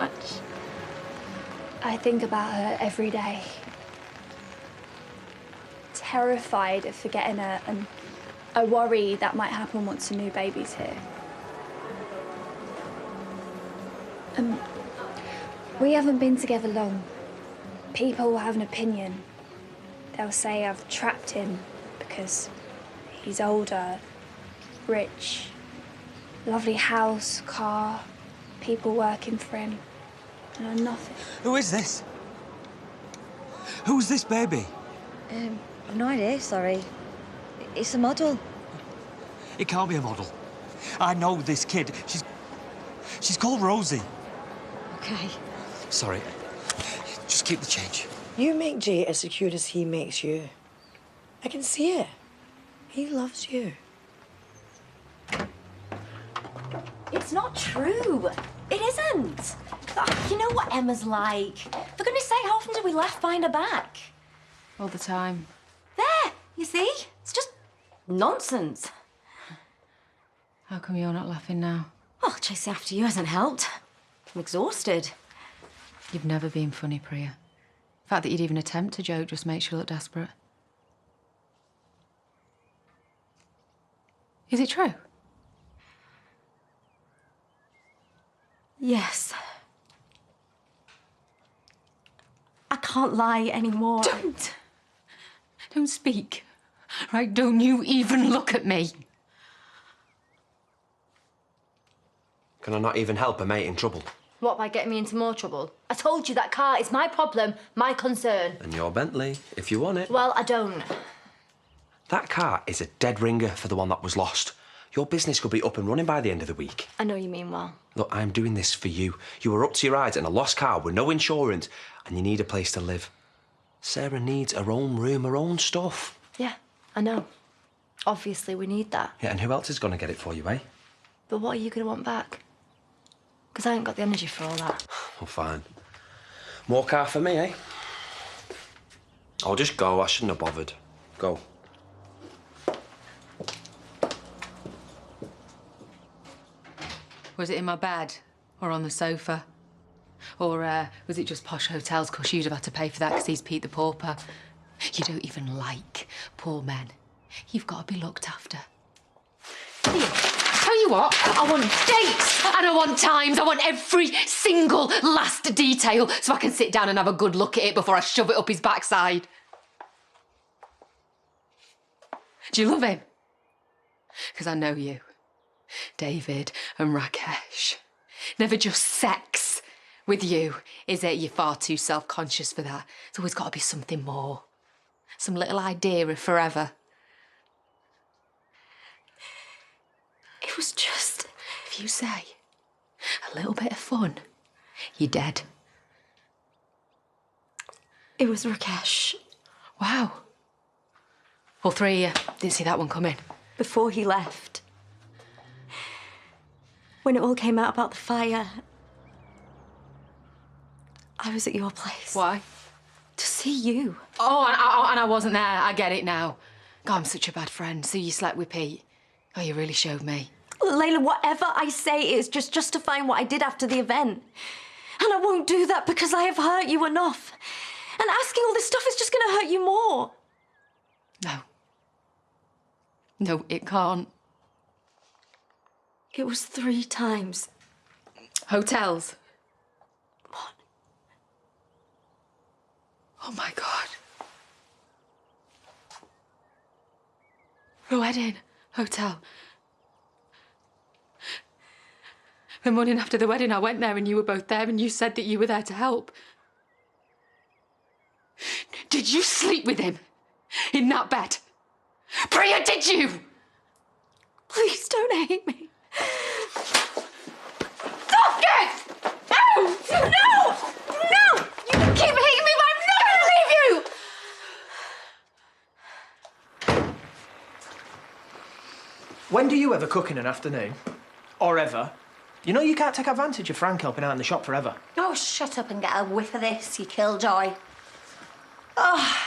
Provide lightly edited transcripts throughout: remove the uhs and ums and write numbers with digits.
much. I think about her every day. Terrified of forgetting her, and I worry that might happen once a new baby's here. We haven't been together long. People will have an opinion. They'll say I've trapped him because he's older, rich, lovely house, car, people working for him, and I'm nothing. Who is this? Who's this baby? I've no idea, sorry. It's a model. It can't be a model. I know this kid. She's called Rosie. Okay. Sorry. Just keep the change. You make Jay as secure as he makes you. I can see it. He loves you. It's not true. It isn't. You know what Emma's like. For goodness sake, how often do we laugh behind her back? All the time. There, you see? It's just nonsense. How come you're not laughing now? Well, chasing after you hasn't helped. I'm exhausted. You've never been funny, Priya. The fact that you'd even attempt a joke just makes you look desperate. Is it true? Yes. I can't lie anymore. Don't speak. Right, don't you even look at me. Can I not even help a mate in trouble? What, by getting me into more trouble? I told you that car is my problem, my concern. And your Bentley, if you want it. Well, I don't. That car is a dead ringer for the one that was lost. Your business could be up and running by the end of the week. I know you mean well. Look, I'm doing this for you. You were up to your eyes in a lost car with no insurance, and you need a place to live. Sarah needs her own room, her own stuff. Yeah, I know. Obviously, we need that. Yeah, and who else is going to get it for you, eh? But what are you going to want back? Because I ain't got the energy for all that. Well, fine. More car for me, eh? I'll just go. I shouldn't have bothered. Go. Was it in my bed? Or on the sofa? Or was it just posh hotels because you'd have had to pay for that because he's Pete the Pauper? You don't even like poor men. You've got to be looked after. Tell you what, I want dates and I want times. I want every single last detail so I can sit down and have a good look at it before I shove it up his backside. Do you love him? Because I know you. David and Rakesh. Never just sex with you, is it? You're far too self-conscious for that. There's always got to be something more. Some little idea of forever. It was just... If you say a little bit of fun, you're dead. It was Rakesh. Wow. All three of you didn't see that one coming. Before he left. When it all came out about the fire, I was at your place. Why? To see you. Oh, and I wasn't there. I get it now. God, I'm such a bad friend. So you slept with Pete. Oh, you really showed me. Layla, whatever I say is just justifying what I did after the event. And I won't do that because I have hurt you enough. And asking all this stuff is just going to hurt you more. No. No, it can't. It was 3 times. Hotels. What? Oh, my God. The wedding. Hotel. The morning after the wedding, I went there and you were both there and you said that you were there to help. Did you sleep with him? In that bed? Priya, did you? Please don't hate me. Stop it! No! No! No! You can keep hating me, but I'm not going to leave you! When do you ever cook in an afternoon? Or ever? You know you can't take advantage of Frank helping out in the shop forever. Oh, shut up and get a whiff of this, you killjoy. Oh,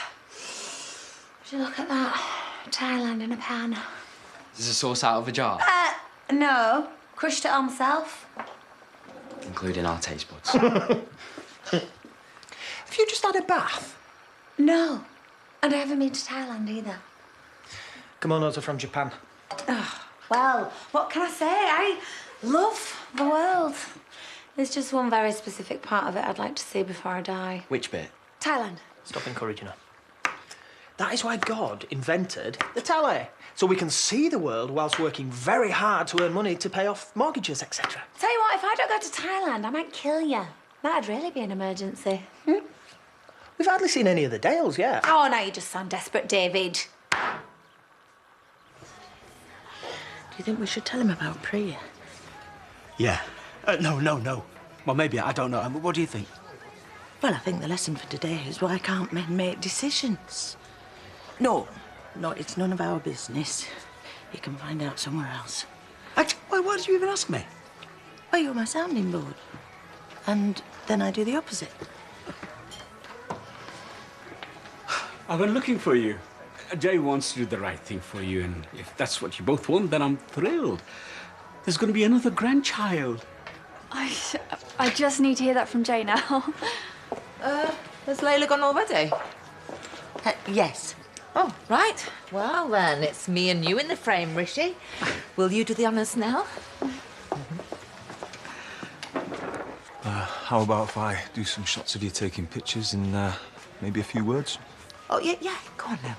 would you look at that? Thailand in a pan. Is the sauce out of a jar? No. Crushed it all myself. including our taste buds. Have you just had a bath? No. And I haven't been to Thailand either. Kimonos are from Japan. Well, what can I say? I love the world. There's just one very specific part of it I'd like to see before I die. Which bit? Thailand. Stop encouraging her. That is why God invented the tele, so we can see the world whilst working very hard to earn money to pay off mortgages, etc. Tell you what, if I don't go to Thailand, I might kill you. That'd really be an emergency. We've hardly seen any of the Dales yet. Oh, now you just sound desperate, David. Do you think we should tell him about Priya? Yeah. No. Well, maybe, I don't know. What do you think? Well, I think the lesson for today is why can't men make decisions? No, it's none of our business. You can find out somewhere else. Why did you even ask me? Well, you're my sounding board. And then I do the opposite. I've been looking for you. Jay wants to do the right thing for you, and if that's what you both want, then I'm thrilled. There's going to be another grandchild. I just need to hear that from Jay now. Has Layla gone already? Yes. Oh, right. Well, then, it's me and you in the frame, Rishi. Will you do the honours now? How about if I do some shots of you taking pictures and maybe a few words? Oh, yeah, go on now.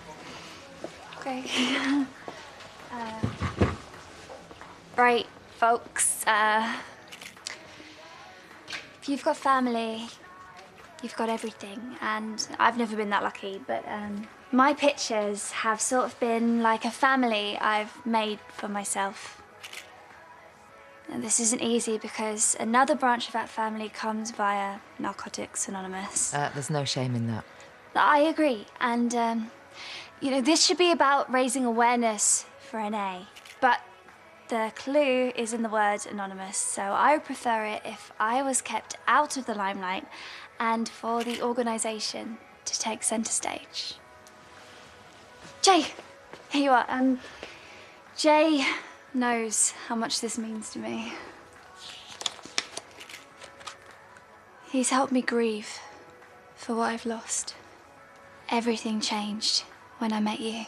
Okay. Right, folks. If you've got family, you've got everything. And I've never been that lucky, but my pictures have sort of been like a family I've made for myself. And this isn't easy because another branch of that family comes via Narcotics Anonymous. There's no shame in that. I agree, and this should be about raising awareness for NA, but the clue is in the word anonymous, so I would prefer it if I was kept out of the limelight and for the organisation to take centre stage. Jay, here you are. Jay knows how much this means to me. He's helped me grieve for what I've lost. Everything changed when I met you. You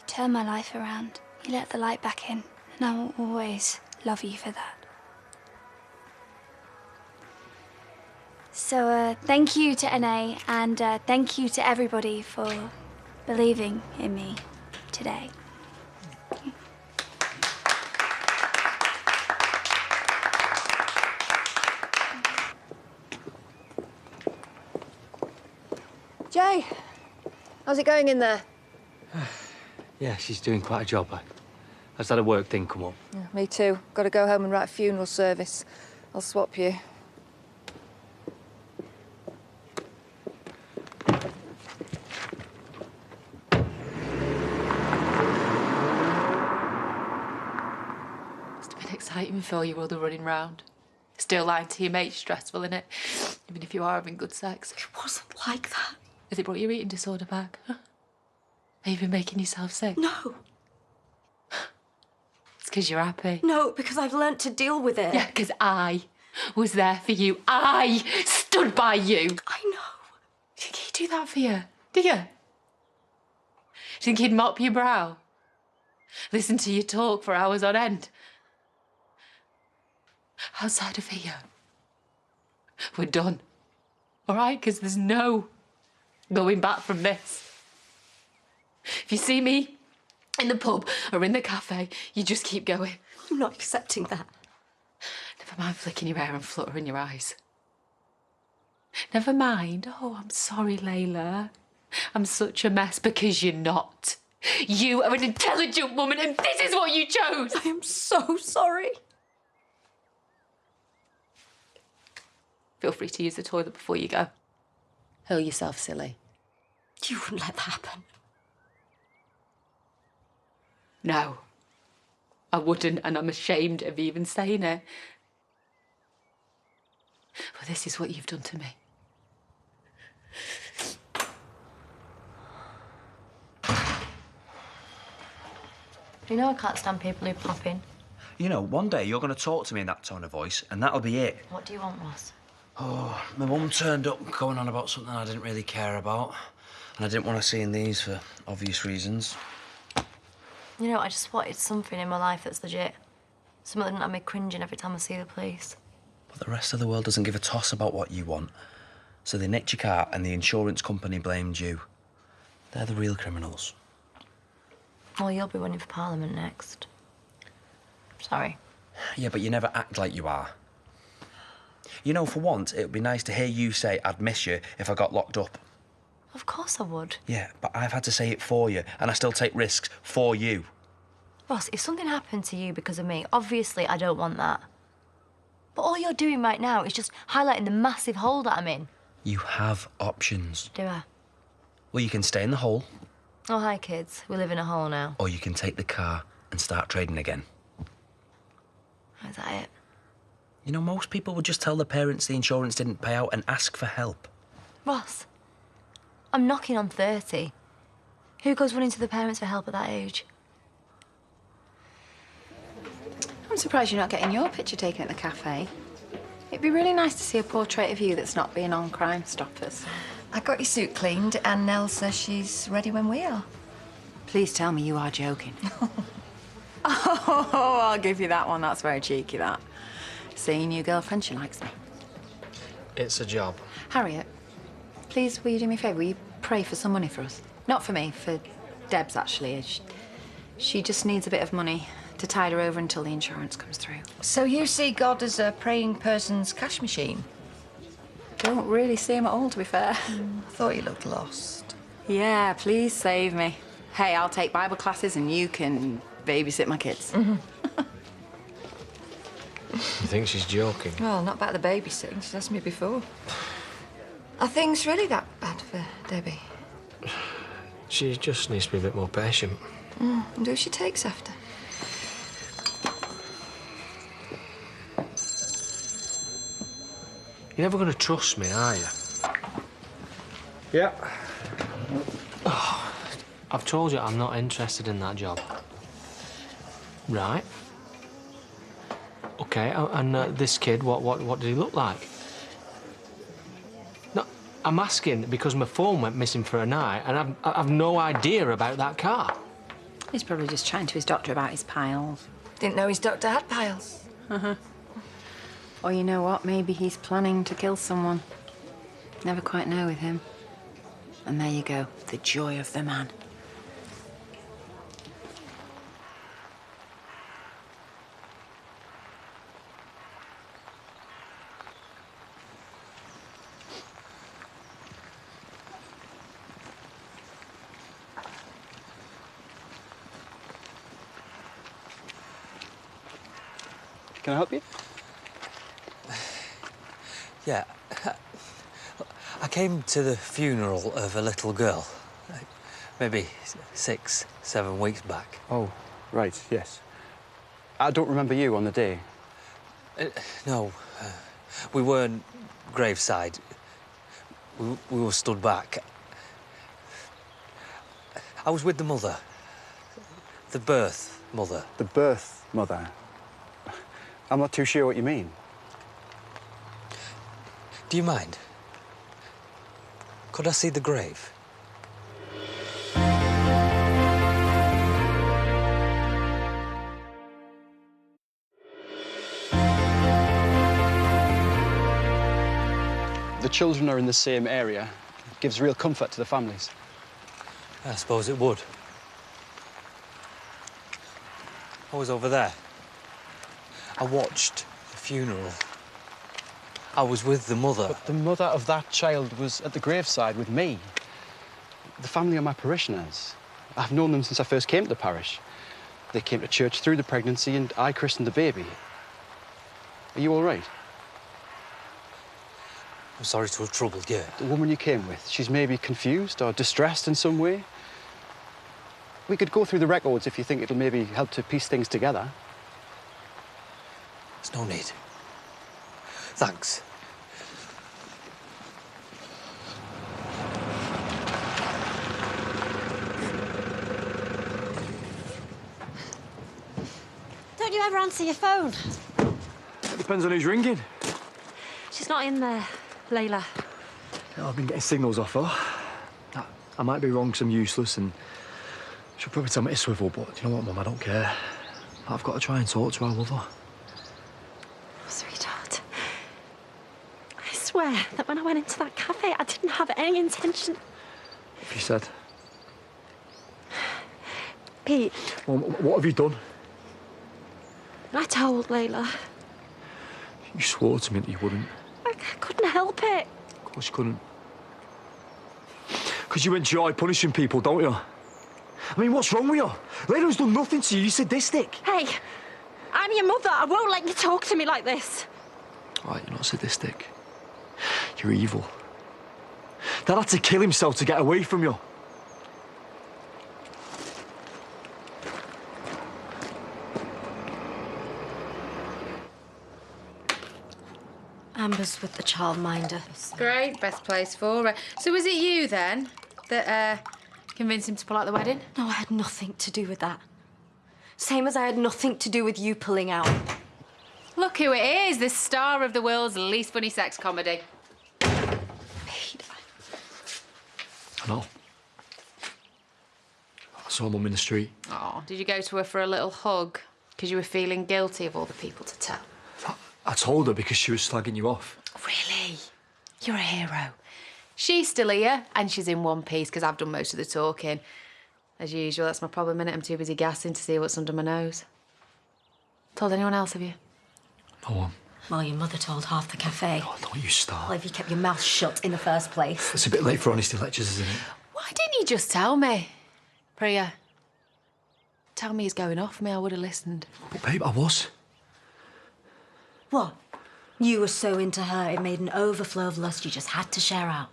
turned my life around. You let the light back in, and I will always love you for that. So thank you to NA, and thank you to everybody for believing in me today. Jay, how's it going in there? Yeah, she's doing quite a job. I just had a work thing come up. Yeah, me too. Got to go home and write a funeral service. I'll swap you. Must have been exciting with all your other running round. Still lying to your mates, stressful, innit? Even if you are having good sex. It wasn't like that. Has it brought your eating disorder back? Huh? Have you been making yourself sick? No. It's because you're happy. No, because I've learnt to deal with it. Yeah, because I was there for you. I stood by you. I know. Do you think he'd do that for you? Do you? Do you think he'd mop your brow? Listen to you talk for hours on end? Outside of here, we're done. All right? Because there's no going back from this. If you see me in the pub or in the cafe, you just keep going. I'm not accepting that. Never mind flicking your hair and fluttering your eyes. Never mind, oh, I'm sorry, Layla. I'm such a mess, because you're not. You are an intelligent woman and this is what you chose. I am so sorry. Feel free to use the toilet before you go. Hurl yourself, silly. You wouldn't let that happen. No, I wouldn't, and I'm ashamed of even saying it. But this is what you've done to me. You know I can't stand people who pop in. You know, one day you're going to talk to me in that tone of voice, and that'll be it. What do you want, Ross? Oh, my mum turned up going on about something I didn't really care about. And I didn't want to see in these for obvious reasons. You know, I just wanted something in my life that's legit. Something that doesn't have me cringing every time I see the police. But the rest of the world doesn't give a toss about what you want. So they nicked your car and the insurance company blamed you. They're the real criminals. Well, you'll be running for Parliament next. Sorry. Yeah, but you never act like you are. You know, for once, it would be nice to hear you say I'd miss you if I got locked up. Of course I would. Yeah, but I've had to say it for you, and I still take risks for you. Ross, if something happened to you because of me, obviously I don't want that. But all you're doing right now is just highlighting the massive hole that I'm in. You have options. Do I? Well, you can stay in the hole, Oh, hi, kids. We live in a hole now. or you can take the car and start trading again. Is that it? You know, most people would just tell their parents the insurance didn't pay out and ask for help. Ross, I'm knocking on 30. Who goes running to the parents for help at that age? I'm surprised you're not getting your picture taken at the cafe. It'd be really nice to see a portrait of you that's not being on Crime Stoppers. I got your suit cleaned, and Nell says she's ready when we are. Please tell me you are joking. Oh, I'll give you that one. That's very cheeky, that. Seeing your girlfriend, she likes me. It's a job. Harriet, please, will you do me a favour? Will you pray for some money for us? Not for me, for Debs, actually. She just needs a bit of money to tide her over until the insurance comes through. So you see God as a praying person's cash machine? Don't really see him at all, to be fair. I thought you looked lost. Yeah, please save me. Hey, I'll take Bible classes and you can babysit my kids. You think she's joking? Well, not about the babysitting. She's asked me before. Are things really that bad for Debbie? She just needs to be a bit more patient. And who she takes after? You're never going to trust me, are you? Yeah. Oh, I've told you I'm not interested in that job. Right. Okay, and this kid, what did he look like? No, I'm asking because my phone went missing for a night and I've no idea about that car. He's probably just chatting to his doctor about his piles. Didn't know his doctor had piles. Or you know what? Maybe he's planning to kill someone. Never quite know with him. And there you go, the joy of the man. Can I help you? Yeah. I came to the funeral of a little girl. Maybe 6, 7 weeks back. Oh, right, yes. I don't remember you on the day. No. We weren't graveside. We were stood back. I was with the mother. The birth mother. The birth mother? I'm not too sure what you mean. Do you mind? Could I see the grave? The children are in the same area. It gives real comfort to the families. I suppose it would. I was over there. I watched the funeral. I was with the mother. But the mother of that child was at the graveside with me. The family are my parishioners. I've known them since I first came to the parish. They came to church through the pregnancy and I christened the baby. Are you all right? I'm sorry to have troubled you. The woman you came with, she's maybe confused or distressed in some way. We could go through the records if you think it'll maybe help to piece things together. There's no need. Thanks. Don't you ever answer your phone? It depends on who's ringing. She's not in there, Layla. Yeah, I've been getting signals off her. I might be wrong 'cause I'm useless and she'll probably tell me to swivel, but you know what, Mum, I don't care. I've got to try and talk to her. I love her. Sweetheart, I swear that when I went into that cafe, I didn't have any intention. What have you said? Pete. Mum, what have you done? I told Layla. You swore to me that you wouldn't. I couldn't help it. Of course you couldn't. Because you enjoy punishing people, don't you? I mean, what's wrong with you? Layla's done nothing to you. You're sadistic. Hey, I'm your mother. I won't let you talk to me like this. All right, you're not sadistic. You're evil. Dad had to kill himself to get away from you. Amber's with the childminder. Great, best place for her. So was it you, then, that convinced him to pull out the wedding? No, I had nothing to do with that. Same as I had nothing to do with you pulling out. Look who it is, the star of the world's least funny sex comedy. Pete. I know. I saw Mum in the street. Oh, did you go to her for a little hug? Because you were feeling guilty of all the people to tell? I told her because she was slagging you off. Really? You're a hero. She's still here, and she's in one piece, because I've done most of the talking. As usual, that's my problem, innit? I'm too busy gassing to see what's under my nose. Told anyone else, have you? No one. Well, your mother told half the cafe. Oh, don't you start. Well, if you kept your mouth shut in the first place. It's a bit late for honesty lectures, isn't it? Why didn't you just tell me? Priya, tell me he's going off me, I would have listened. But, babe, I was. What? You were so into her, it made an overflow of lust you just had to share out.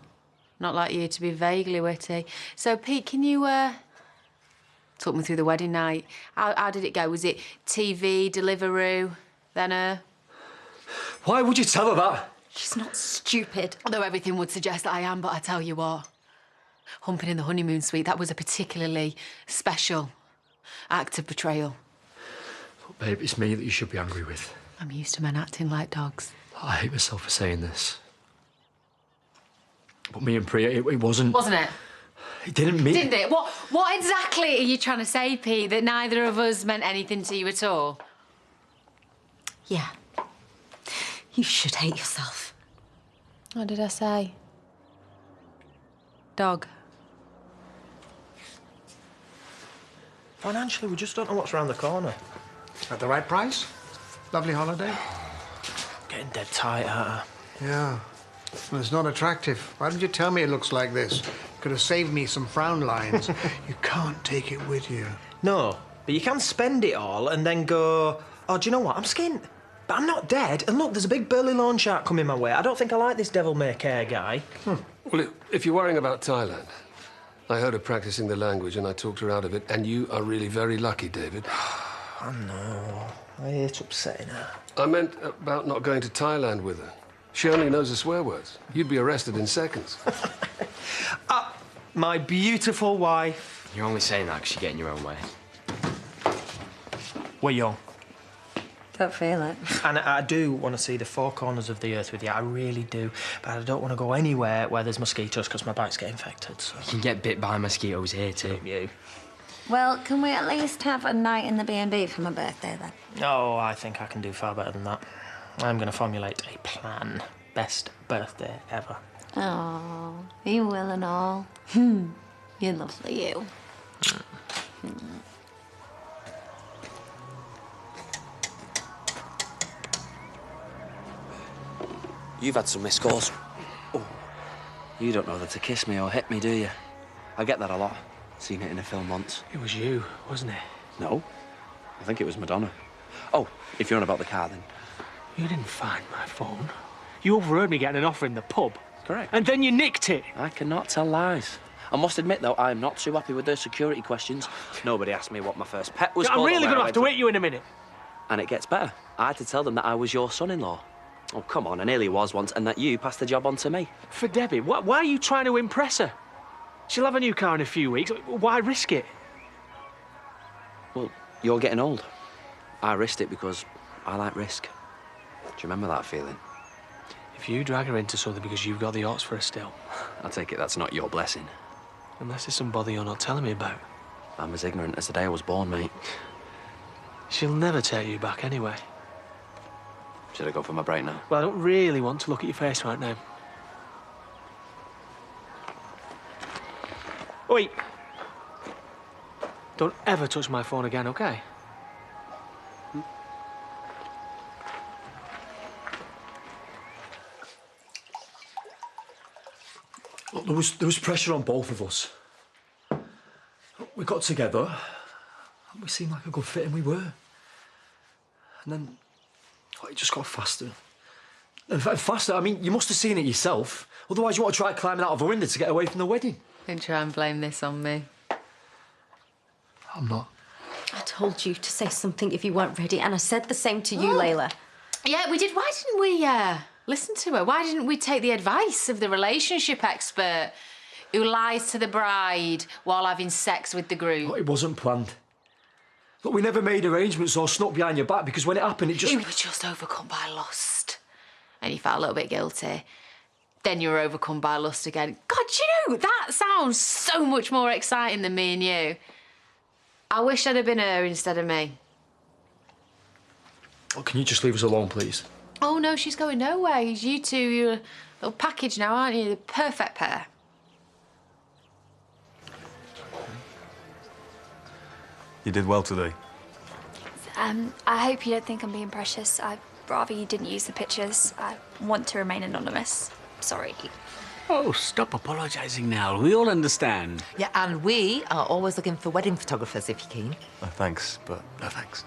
Not like you to be vaguely witty. So, Pete, can you, talk me through the wedding night? How did it go? Was it TV, Deliveroo, then Why would you tell her that? She's not stupid. Although everything would suggest that I am, but I tell you what. Humping in the honeymoon suite, that was a particularly special act of betrayal. Look, babe, it's me that you should be angry with. I'm used to men acting like dogs. I hate myself for saying this. But me and Priya, it wasn't... Wasn't it? It didn't mean... Didn't it? What exactly are you trying to say, Pete? That neither of us meant anything to you at all? Yeah. You should hate yourself. What did I say? Dog. Financially, we just don't know what's around the corner. At the right price? Lovely holiday? Getting dead tight, aren't Yeah. Well, it's not attractive. Why didn't you tell me it looks like this? Could have saved me some frown lines. You can't take it with you. No, but you can spend it all and then go, oh, do you know what? I'm skint. But I'm not dead. And look, there's a big burly lawn shark coming my way. I don't think I like this devil-may-care guy. Well, if you're worrying about Thailand, I heard her practicing the language and I talked her out of it, and you are really very lucky, David. I know. I hate upsetting her. I meant about not going to Thailand with her. She only knows the swear words. You'd be arrested in seconds. My beautiful wife. You're only saying that because you're getting your own way. We're young. Don't feel it. And I do want to see the four corners of the earth with you. I really do. But I don't want to go anywhere where there's mosquitoes because my bites get infected. So. You can get bit by mosquitoes here too. You. Well, can we at least have a night in the B&B for my birthday, then? Oh, I think I can do far better than that. I'm going to formulate a plan. Best birthday ever. Oh, you will and all. You're lovely, you. You've had some missed calls. Oh, you don't know whether to kiss me or hit me, do you? I get that a lot. Seen it in a film once. It was you, wasn't it? No, I think it was Madonna. Oh, if you're on about the car, then. You didn't find my phone. You overheard me getting an offer in the pub. Correct. And then you nicked it. I cannot tell lies. I must admit, though, I'm not too happy with those security questions. Nobody asked me what my first pet was I'm called. really going to have to hit you in a minute. And it gets better. I had to tell them that I was your son-in-law. Oh, come on, I nearly was once, and that you passed the job on to me. For Debbie, why are you trying to impress her? She'll have a new car in a few weeks. Why risk it? Well, you're getting old. I risked it because I like risk. Do you remember that feeling? If you drag her into something because you've got the odds for her still... I take it that's not your blessing. Unless it's somebody you're not telling me about. I'm as ignorant as the day I was born, mate. She'll never take you back anyway. Should I go for my break now? Well, I don't really want to look at your face right now. Wait. Don't ever touch my phone again, OK? Look, there was pressure on both of us. We got together, and we seemed like a good fit, and we were. And then it just got faster. And faster, I mean, you must have seen it yourself. Otherwise, you want to try climbing out of a window to get away from the wedding. Don't try and blame this on me. I'm not. I told you to say something if you weren't ready, and I said the same to you, Layla. Yeah, we did. Why didn't we listen to her? Why didn't we take the advice of the relationship expert who lies to the bride while having sex with the groom? Look, it wasn't planned. Look, we never made arrangements or snuck behind your back because when it happened, it just... You were just overcome by lust. And you felt a little bit guilty. Then you were overcome by lust again. God, you know, that sounds so much more exciting than me and you. I wish I'd have been her instead of me. Oh, can you just leave us alone, please? Oh, no, she's going nowhere. You two, you're a little package now, aren't you? The perfect pair. You did well today. I hope you don't think I'm being precious. I'd rather you didn't use the pictures. I want to remain anonymous. Sorry. Oh, stop apologising now. We all understand. Yeah, and we are always looking for wedding photographers if you're keen. Thanks, but no thanks.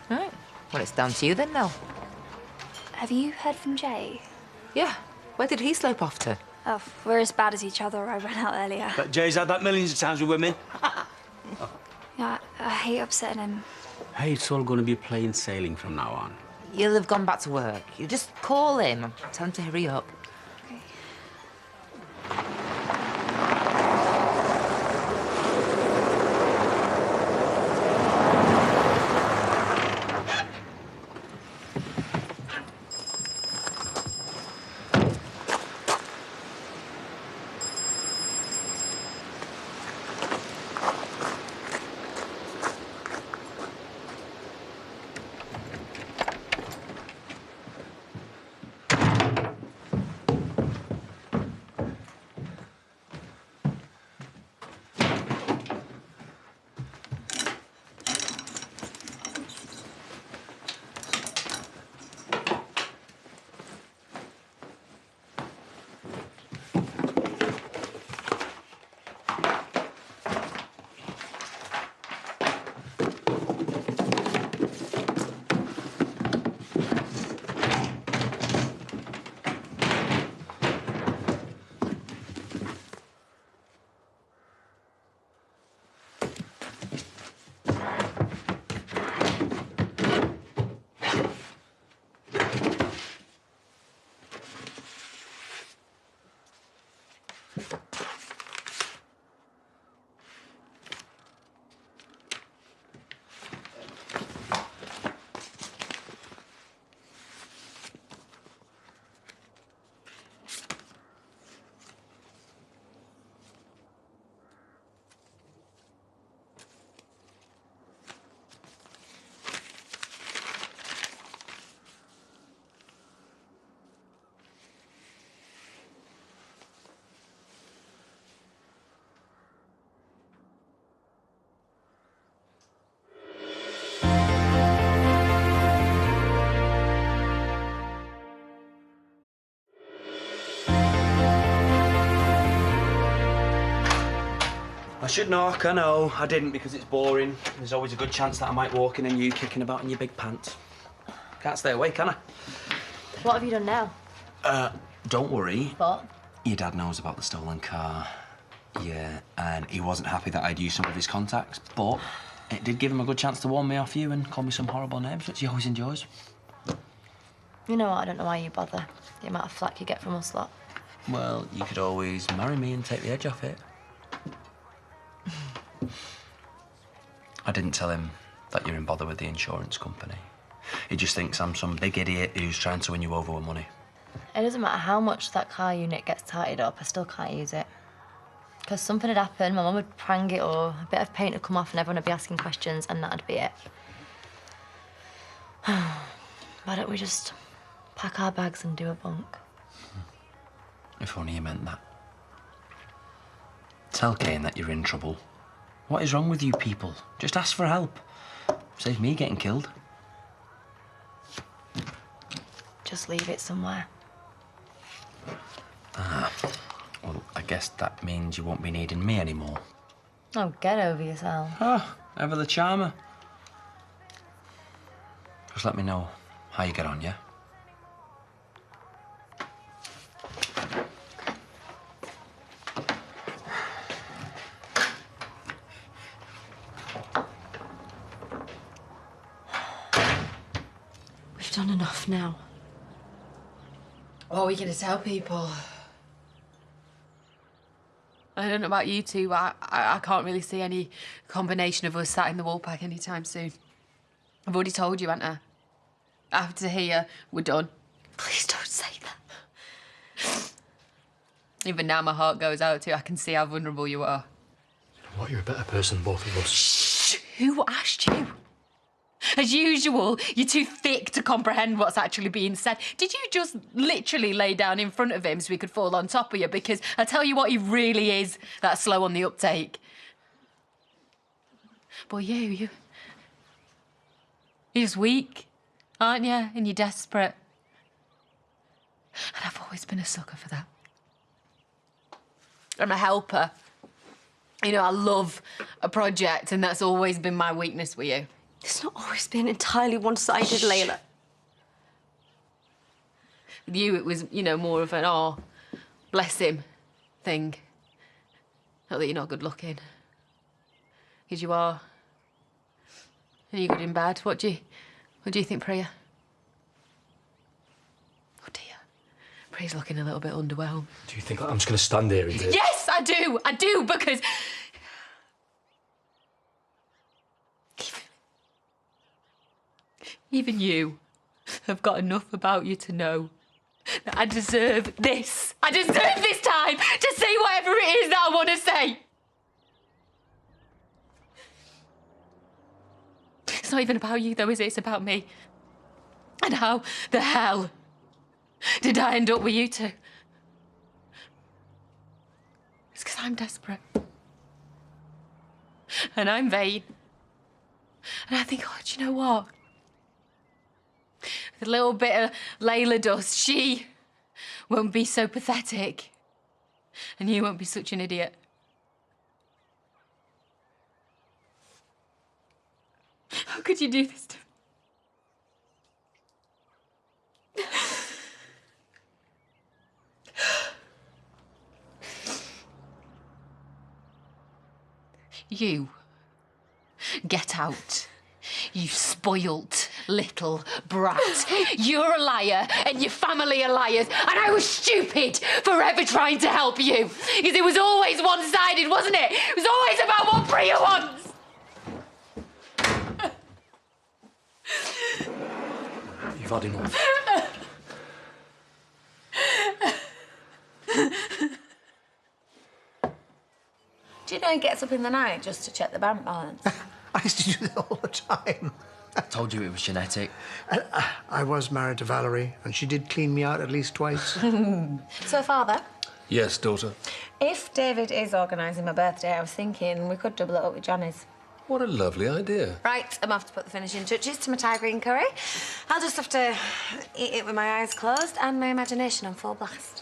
Right. Well, it's down to you then, Nell. Have you heard from Jay? Yeah. Where did he slope off to? Oh, we're as bad as each other. I ran out earlier. But Jay's had that millions of times with women. Yeah, I hate upsetting him. Hey, it's all going to be plain sailing from now on. You'll have gone back to work. You just call him. Tell him to hurry up. I should knock, I know. I didn't because it's boring. There's always a good chance that I might walk in and you kicking about in your big pants. Can't stay away, can I? What have you done now? Don't worry. What? Your dad knows about the stolen car. Yeah, and he wasn't happy that I'd used some of his contacts, but it did give him a good chance to warn me off you and call me some horrible names, which he always enjoys. You know what? I don't know why you bother. The amount of flack you get from us lot. Well, you could always marry me and take the edge off it. I didn't tell him that you're in bother with the insurance company. He just thinks I'm some big idiot who's trying to win you over with money. It doesn't matter how much that car unit gets tightened up, I still can't use it. Because something had happened, my mum would prang it, or a bit of paint would come off and everyone would be asking questions, and that'd be it. Why don't we just pack our bags and do a bunk? If only you meant that. Tell Kane that you're in trouble. What is wrong with you people? Just ask for help. Save me getting killed. Just leave it somewhere. Ah, well, I guess that means you won't be needing me anymore. Oh, get over yourself. Oh, ever the charmer. Just let me know how you get on, yeah? We've done enough now. What are we going to tell people? I don't know about you two, but I can't really see any combination of us sat in the Woolpack anytime soon. I've already told you, haven't I? After here, we're done. Please don't say that. Even now my heart goes out to you. I can see how vulnerable you are. What, you're a better person than both of us. Shh! Who asked you? As usual, you're too thick to comprehend what's actually being said. Did you just literally lay down in front of him so he could fall on top of you? Because I tell you what, he really is that slow on the uptake. But you're just weak, aren't you? And you're desperate. And I've always been a sucker for that. I'm a helper. You know, I love a project, and that's always been my weakness with you. It's not always been entirely one-sided, Layla. With you, it was, you know, more of an, oh, bless him thing. Not that you're not good-looking. Because you are. And you're good in bad. What do you think, Priya? Oh, dear. Priya's looking a little bit underwhelmed. Do you think I'm just going to stand here and do it? Yes, I do! I do, because... Even you have got enough about you to know that I deserve this. I deserve this time to say whatever it is that I want to say. It's not even about you, though, is it? It's about me. And how the hell did I end up with you two? It's because I'm desperate. And I'm vain. And I think, oh, do you know what? With a little bit of Layla dust, she won't be so pathetic. And you won't be such an idiot. How could you do this to me? You get out. You spoilt little brat. You're a liar and your family are liars, and I was stupid for ever trying to help you. Because it was always one-sided, wasn't it? It was always about what Priya wants. You've had enough. Do you know he gets up in the night just to check the bank balance? I used to do that all the time. I told you it was genetic. I was married to Valerie, and she did clean me out at least twice. So, Father, Yes, daughter. if David is organising my birthday, I was thinking we could double it up with Johnny's. What a lovely idea. Right, I'm off to put the finishing touches to my Thai green curry. I'll just have to eat it with my eyes closed and my imagination on full blast.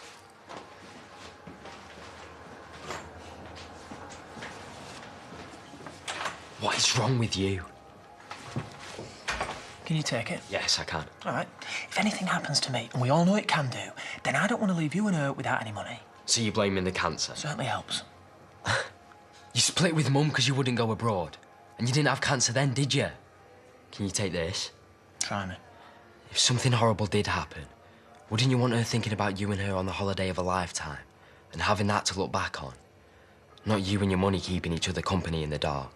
What is wrong with you? Can you take it? Yes, I can. All right. If anything happens to me, and we all know it can do, then I don't want to leave you and her without any money. So you're blaming the cancer? Certainly helps. You split with Mum because you wouldn't go abroad. And you didn't have cancer then, did you? Can you take this? Try me. If something horrible did happen, wouldn't you want her thinking about you and her on the holiday of a lifetime and having that to look back on? Not you and your money keeping each other company in the dark.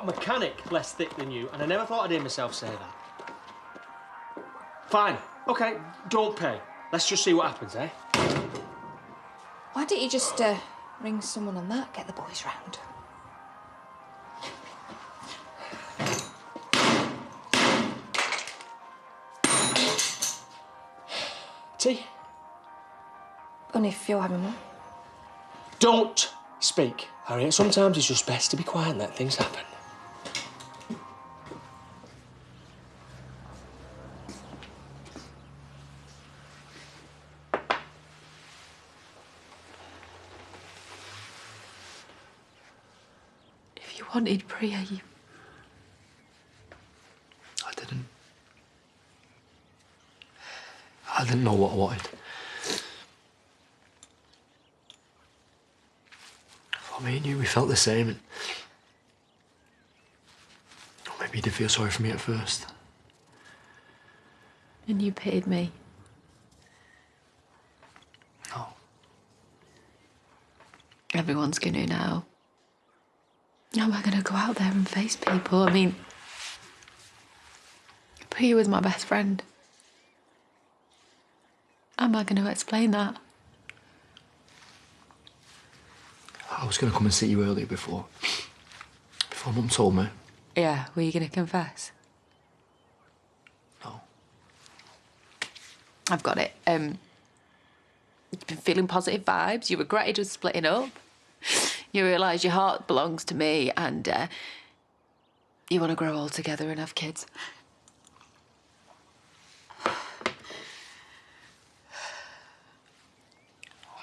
got a mechanic less thick than you, and I never thought I'd hear myself say that. Fine. OK, don't pay. Let's just see what happens, eh? Why don't you just ring someone on that, get the boys round? Tea? Only if you're having one. Don't speak, Harriet. Sometimes it's just best to be quiet and let things happen. If you wanted Priya, you... I didn't know what I wanted. For me and you, we felt the same, and maybe you did feel sorry for me at first. And you pitied me. No. Everyone's going to now. How am I going to go out there and face people? I mean, Priya was my best friend. How am I going to explain that? I was going to come and see you earlier before Mum told me. Yeah, were you going to confess? No. I've got it. You've been feeling positive vibes. You regretted us splitting up. You realise your heart belongs to me, and you want to grow old together and have kids.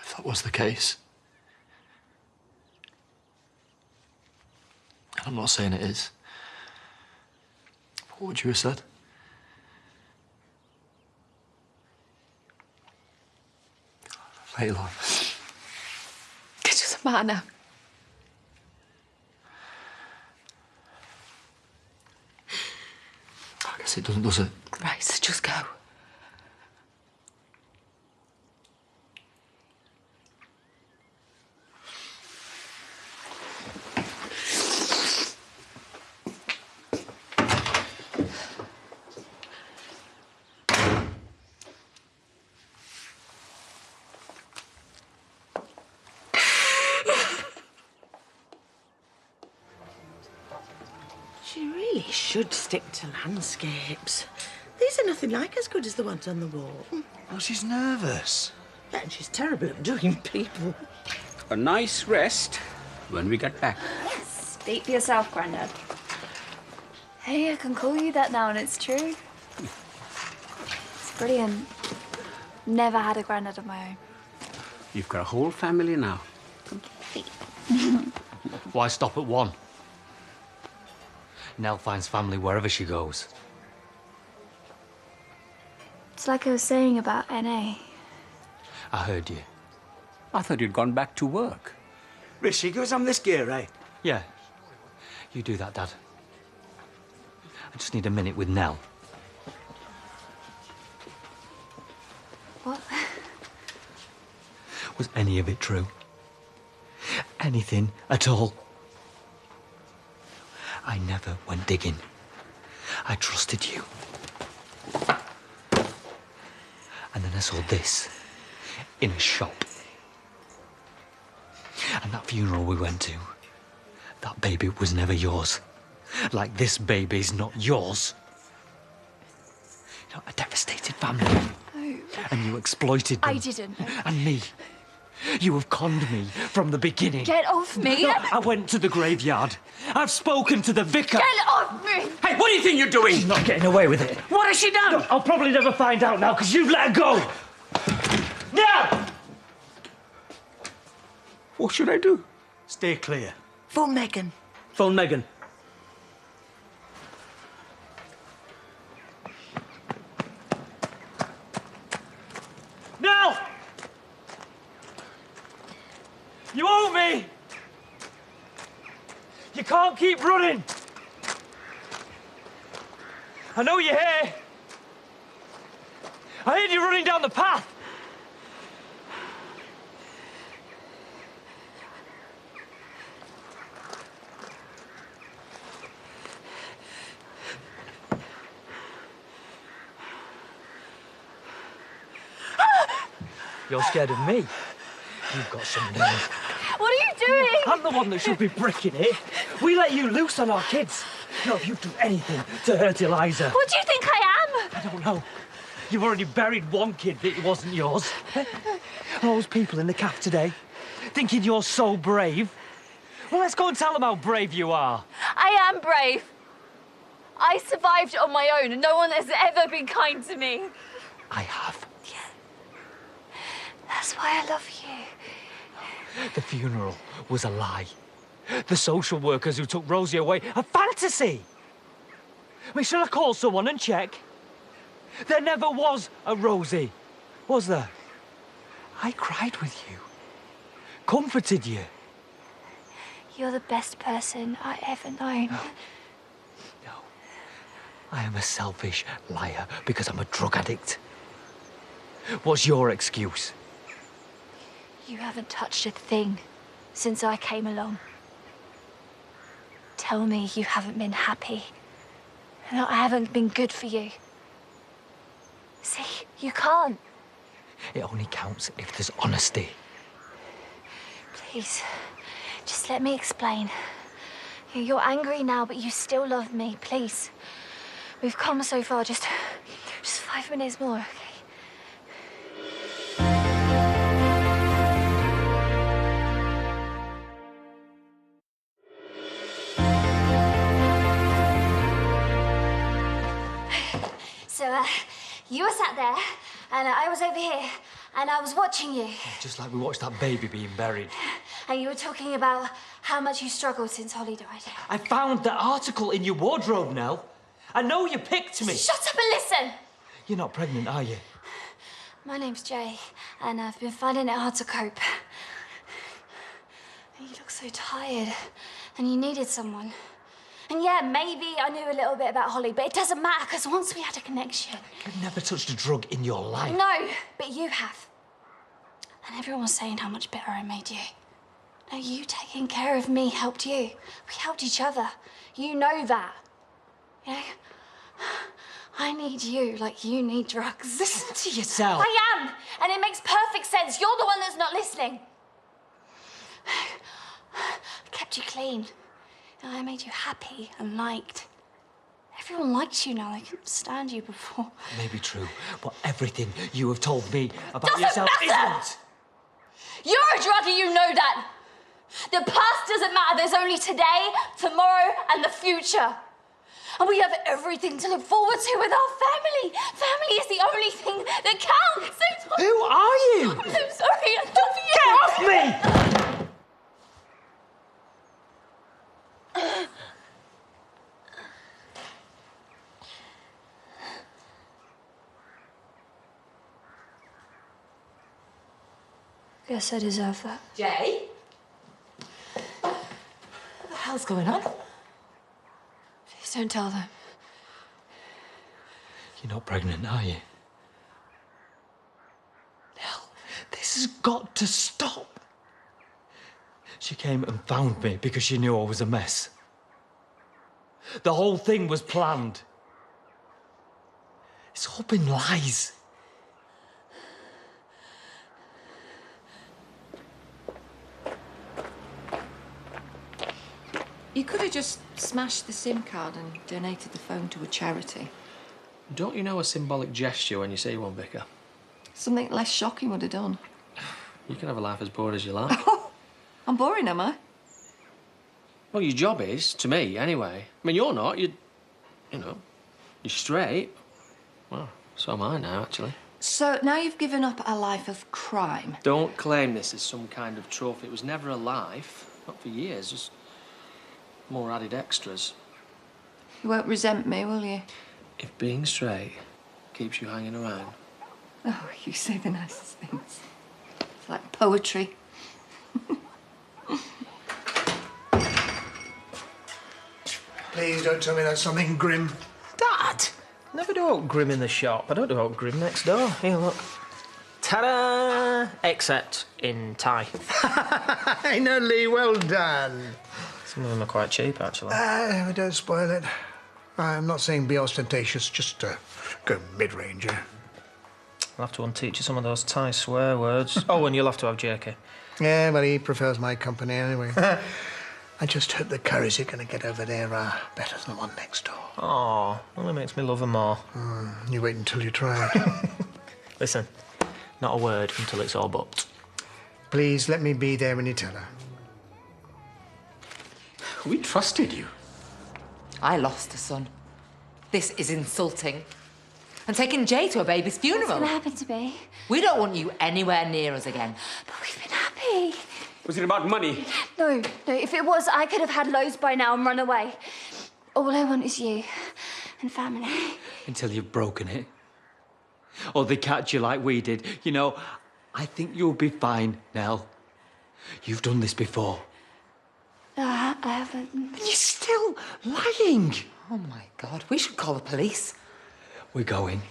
If that was the case, and I'm not saying it is, what would you have said? Layla. It doesn't matter now. I guess it doesn't, does it? Right, so just go. She really should stick to landscapes. These are nothing like as good as the ones on the wall. Well, she's nervous. Yeah, and she's terrible at doing people. A nice rest when we get back. Speak for yourself, Grandad. Hey, I can call you that now, and it's true. It's brilliant. Never had a granddad of my own. You've got a whole family now. Why stop at one? Nell finds family wherever she goes. It's like I was saying about NA. I heard you. I thought you'd gone back to work. Rishi, give us some of this gear, eh? Yeah. You do that, Dad. I just need a minute with Nell. What? Was any of it true? Anything at all? I never went digging. I trusted you. And then I saw this in a shop. And that funeral we went to, that baby was never yours. Like this baby's not yours. You know, a devastated family. No. And you exploited them. I didn't. And me. You have conned me from the beginning. Get off me! No, I went to the graveyard. I've spoken to the vicar. Get off me! Hey, what do you think you're doing? She's not getting away with it. What has she done? No, I'll probably never find out now because you've let her go. Now! What should I do? Stay clear. Phone Megan. Phone Megan. Nell! You owe me! You can't keep running! I know you're here! I heard you running down the path! You're scared of me. You've got some nerve. What are you doing? I'm the one that should be bricking it. We let you loose on our kids. No, if you'd do anything to hurt Eliza. What do you think I am? I don't know. You've already buried one kid that wasn't yours. All those people in the cafe today, thinking you're so brave. Well, let's go and tell them how brave you are. I am brave. I survived on my own, and no one has ever been kind to me. I have. Yeah. That's why I love you. The funeral was a lie. The social workers who took Rosie away, a fantasy. I mean, should I call someone and check? There never was a Rosie, was there? I cried with you, comforted you. You're the best person I ever known. No. I am a selfish liar because I'm a drug addict. What's your excuse? You haven't touched a thing since I came along. Tell me you haven't been happy and that I haven't been good for you. See, you can't. It only counts if there's honesty. Please, just let me explain. You're angry now, but you still love me. Please. We've come so far. Just 5 minutes more, okay? So, you were sat there, and I was over here, and I was watching you. Just like we watched that baby being buried. And you were talking about how much you struggled since Holly died. I found the article in your wardrobe, Nell. I know you picked me. Shut up and listen! You're not pregnant, are you? My name's Jay, and I've been finding it hard to cope. You look so tired, and you needed someone. And yeah, maybe I knew a little bit about Holly, but it doesn't matter, because once we had a connection... You've never touched a drug in your life. No, but you have. And everyone was saying how much better I made you. Now, you taking care of me helped you. We helped each other. You know that. You know? I need you like you need drugs. Listen to yourself. I am, and it makes perfect sense. You're the one that's not listening. I kept you clean. And I made you happy and liked. Everyone likes you now. They couldn't stand you before. Maybe true, but everything you have told me about Doesn't yourself matter! isn't. You're a druggie, you know that. The past doesn't matter. There's only today, tomorrow, and the future. And we have everything to look forward to with our family. Family is the only thing that counts. Who are you? I'm so sorry. I love you. Get off me! Guess I deserve that. Jay? What the hell's going on? Please don't tell them. You're not pregnant, are you? Nell, this has got to stop. She came and found me because she knew I was a mess. The whole thing was planned. It's all been lies. You could have just smashed the SIM card and donated the phone to a charity. Don't you know a symbolic gesture when you see one, Vicar? Something less shocking would have done. You can have a life as bored as you like. I'm boring, am I? Well, your job is, to me, anyway. I mean, you're not. You know, you're straight. Well, so am I now, actually. So now you've given up a life of crime. Don't claim this as some kind of trophy. It was never a life. Not for years, just more added extras. You won't resent me, will you? If being straight keeps you hanging around. Oh, you say the nicest things. It's like poetry. Please don't tell me that's something grim. Dad! Never do out grim in the shop. I don't do out grim next door. Here, look. Ta-da! Except in Thai. I know, Lee, well done. Some of them are quite cheap, actually. Don't spoil it. I'm not saying be ostentatious, just go mid-ranger. I'll have to unteach you some of those Thai swear words. Oh, and you'll have to have jerky. Yeah, but he prefers my company anyway. I just hope the curries you're going to get over there are better than the one next door. Oh, only makes me love her more. You wait until you try it. Listen, not a word until it's all booked. Please let me be there when you tell her. We trusted you. I lost a son. This is insulting. And taking Jay to a baby's funeral. What's going to happen to me? We don't want you anywhere near us again. But we've been happy. Was it about money? No, if it was, I could have had loads by now and run away. All I want is you and family. Until you've broken it. Or they catch you like we did. You know, I think you'll be fine, Nell. You've done this before. I haven't. And you're still lying. Oh, my God. We should call the police. We're going.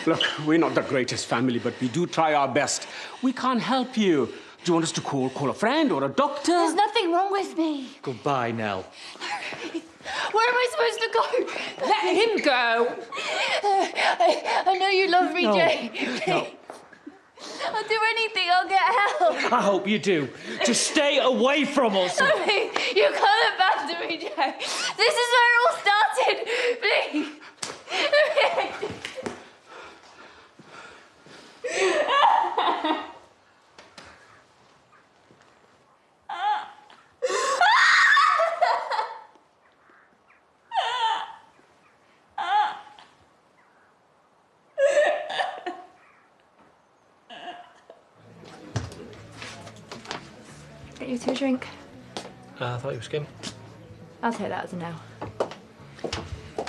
Look, we're not the greatest family, but we do try our best. We can't help you. Do you want us to call a friend or a doctor? There's nothing wrong with me. Goodbye, Nell. Where am I supposed to go? Let him go. I know you love me, No. Jay. No. I'll do anything. I'll get help. I hope you do. Just stay away from us. Sorry, you can't abandon me, Jay. This is where it all started. Please. Get you to a drink. I thought you were skim. I'll take that as a no.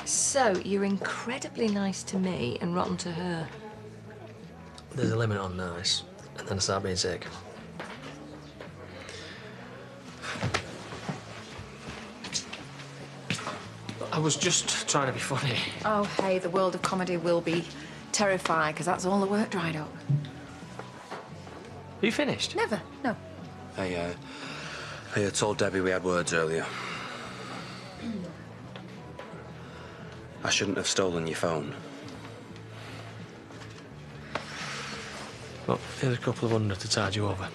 So, you're incredibly nice to me and rotten to her. There's a limit on nice, and then I start being sick. I was just trying to be funny. Oh, hey, the world of comedy will be terrified, because that's all the work dried up. Are you finished? Never, no. I told Debbie we had words earlier. I shouldn't have stolen your phone. Well, here's a couple of hundred to tide you over.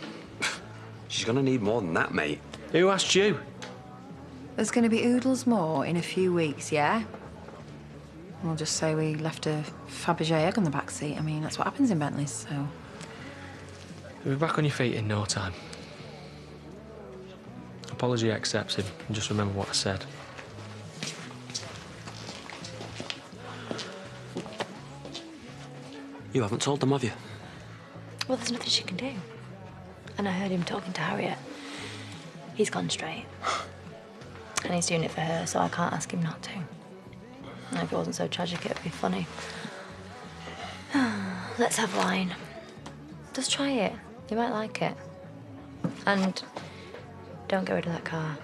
She's gonna need more than that, mate. Who asked you? There's going to be oodles more in a few weeks, yeah? We'll just say we left a Fabergé egg on the back seat. I mean, that's what happens in Bentleys, so... You'll be back on your feet in no time. Apology accepted, and just remember what I said. You haven't told them, have you? Well, there's nothing she can do. And I heard him talking to Harriet. He's gone straight. And he's doing it for her, so I can't ask him not to. And if it wasn't so tragic, it'd be funny. Let's have wine. Just try it. You might like it. And don't get rid of that car.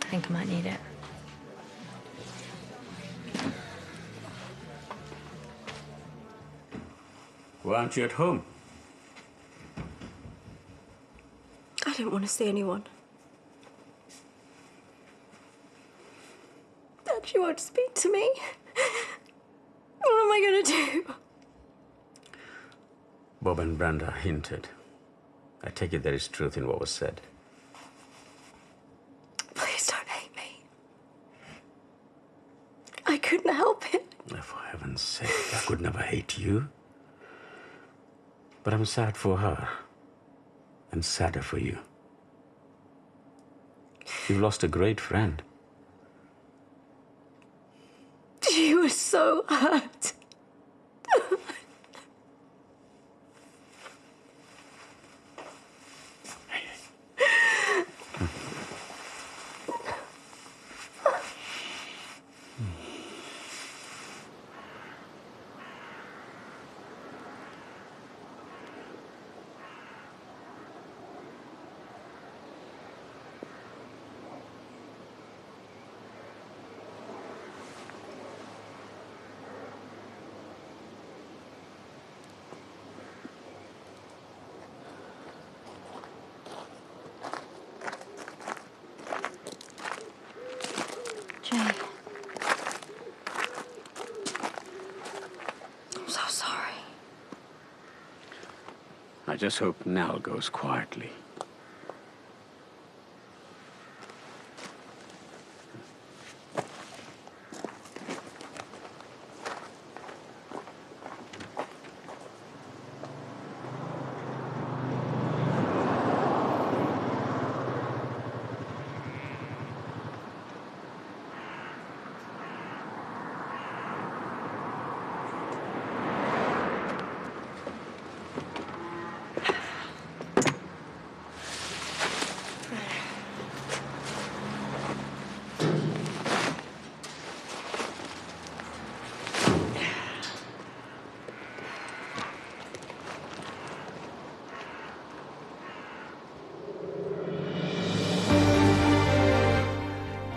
I think I might need it. Why aren't you at home? I don't want to see anyone. Dad, she won't speak to me. What am I going to do? Bob and Brenda hinted. I take it there is truth in what was said. Please don't hate me. I couldn't help it. For heaven's sake, I could never hate you. But I'm sad for her. And sadder for you. You've lost a great friend. She was so hurt. I just hope Nell goes quietly.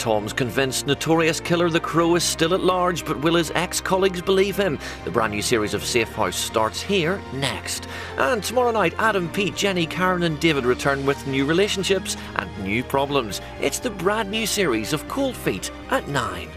Tom's convinced notorious killer The Crow is still at large, but will his ex-colleagues believe him? The brand new series of Safe House starts here next. And tomorrow night, Adam, Pete, Jenny, Karen and David return with new relationships and new problems. It's the brand new series of Cold Feet at 9.